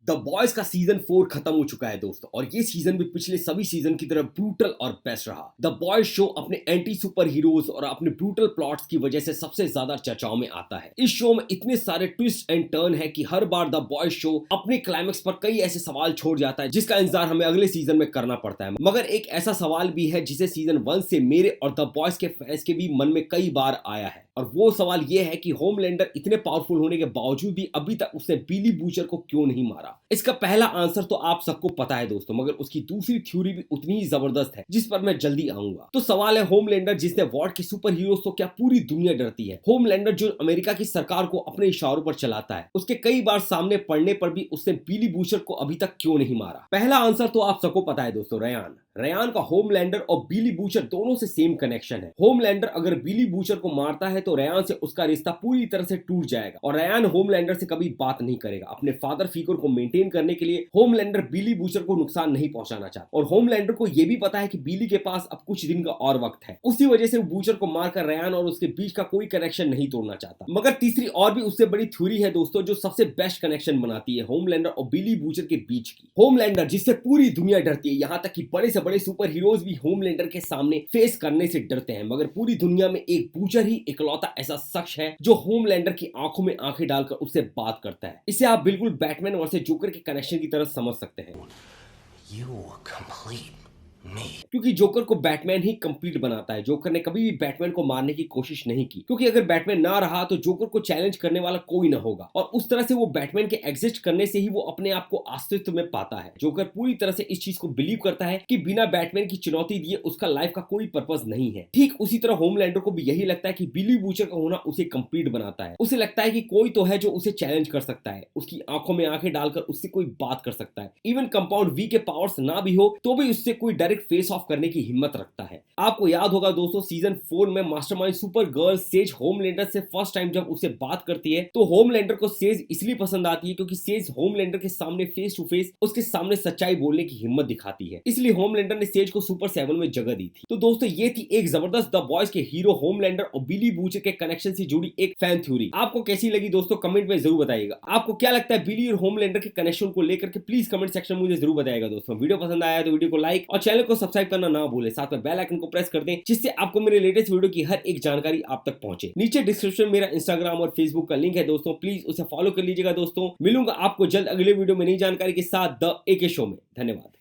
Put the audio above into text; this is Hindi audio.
द बॉयज का सीजन 4 खत्म हो चुका है दोस्तों, और ये सीजन भी पिछले सभी सीजन की तरह ब्रूटल और बेस्ट रहा। द बॉयज शो अपने एंटी सुपर हीरोज और अपने ब्रूटल प्लॉट्स की वजह से सबसे ज्यादा चर्चाओं में आता है। इस शो में इतने सारे ट्विस्ट एंड टर्न है कि हर बार द बॉयज शो अपने क्लाइमेक्स पर कई ऐसे सवाल छोड़ जाता है जिसका इंतजार हमें अगले सीजन में करना पड़ता है। मगर एक ऐसा सवाल भी है जिसे सीजन 1 से मेरे और द बॉयज के फैंस के भी मन में कई बार आया है, और वो सवाल ये है कि होमलैंडर इतने पावरफुल होने के बावजूद भी अभी तक उसने बिली बूचर को क्यों नहीं मारा। इसका पहला आंसर तो आप सबको पता है दोस्तों, मगर उसकी दूसरी थ्योरी भी उतनी ही जबरदस्त है जिस पर मैं जल्दी आऊंगा। तो सवाल है, होमलैंडर जिसने वॉर के सुपर हीरोज तो क्या पूरी दुनिया डरती है, होमलैंडर जो अमेरिका की सरकार को अपने इशारों पर चलाता है, उसके कई बार सामने पड़ने पर भी उसने बिली बूचर को अभी तक क्यों नहीं मारा। पहला आंसर तो आप सबको पता है दोस्तों, रयान का होमलैंडर और बिली बूचर दोनों से सेम कनेक्शन है। होमलैंडर अगर बिली बूचर को मारता है तो रयान से उसका रिश्ता पूरी तरह से टूट जाएगा और रयान होमलैंडर से कभी बात नहीं करेगा। अपने फादर फिगर को मेंटेन करने के लिए होमलैंडर बिली बूचर को नुकसान नहीं पहुंचाना चाहता, और होमलैंडर को यह भी पता है कि बिली के पास अब कुछ दिन का और वक्त है। उसी वजह से वो बूचर को मारकर रयान और उसके बीच का कोई कनेक्शन नहीं तोड़ना चाहता। मगर तीसरी और भी उससे बड़ी थ्योरी है दोस्तों, जो सबसे बेस्ट कनेक्शन बनाती है होमलैंडर और बिली बूचर के बीच की। होमलैंडर जिससे पूरी दुनिया डरती है, यहाँ तक कि बड़े से बड़े सुपर हीरोज भी होमलैंडर के सामने फेस करने से डरते हैं, मगर पूरी दुनिया में एक बूचर ही इकलौता ऐसा शख्स है जो होमलैंडर की आंखों में आंखें डालकर उससे बात करता है। इसे आप बिल्कुल बैटमैन वर्सेस जोकर के कनेक्शन की तरह समझ सकते हैं। क्योंकि जोकर को बैटमैन ही कंप्लीट बनाता है। जोकर ने कभी भी बैटमैन को मारने की कोशिश नहीं की, क्योंकि अगर बैटमैन ना रहा तो जोकर को चैलेंज करने वाला कोई ना होगा, और उस तरह से वो बैटमैन के एग्जिस्ट करने से ही वो अपने आप को अस्तित्व में पाता है। जोकर पूरी तरह से इस चीज को बिलीव करता है कि बिना बैटमैन की चुनौती दिए उसका लाइफ का कोई पर्पज नहीं है। ठीक उसी तरह होमलैंडर को भी यही लगता है कि बिली बूचर का होना उसे कंप्लीट बनाता है। उसे लगता है कि कोई तो है जो उसे चैलेंज कर सकता है, उसकी आंखों में आंखें डालकर उससे कोई बात कर सकता है। इवन कंपाउंड वी के पावर्स ना भी हो तो भी उससे कोई डायरेक्ट फेस ऑफ करने की हिम्मत रखता है। आपको याद होगा दोस्तों, सीजन 4 में mastermind super girl says Homelander से फर्स्ट टाइम जब उसे बात करती है तो होमलैंडर को सेज इसलिए पसंद आती है क्योंकि सेज होमलैंडर के सामने फेस टू फेस उसके सामने सच्चाई बोलने की हिम्मत दिखाती है। इसलिए होमलैंडर ने सेज को सुपर 7 में जगह दी थी। तो दोस्तों ये थी एक जबरदस्त द बॉयज के हीरो होमलैंडर और बिली बूचर के कनेक्शन से जुड़ी एक फैन थ्योरी। आपको कैसी लगी दोस्तों, कमेंट में जरूर बताइएगा। आपको क्या लगता है बिली और होमलैंडर के कनेक्शन को लेकर के, प्लीज कमेंट सेक्शन में मुझे जरूर बताइएगा दोस्तों। वीडियो पसंद आया तो वीडियो को लाइक और चैनल को सब्सक्राइब करना ना भूले, साथ में बेल आइकन को प्रेस कर दें जिससे आपको मेरे लेटेस्ट वीडियो की हर एक जानकारी आप तक पहुंचे। नीचे डिस्क्रिप्शन में मेरा इंस्टाग्राम और फेसबुक का लिंक है दोस्तों, प्लीज उसे फॉलो कर लीजिएगा दोस्तों। मिलूंगा आपको जल्द अगले वीडियो में नई जानकारी के साथ द एके शो में। धन्यवाद।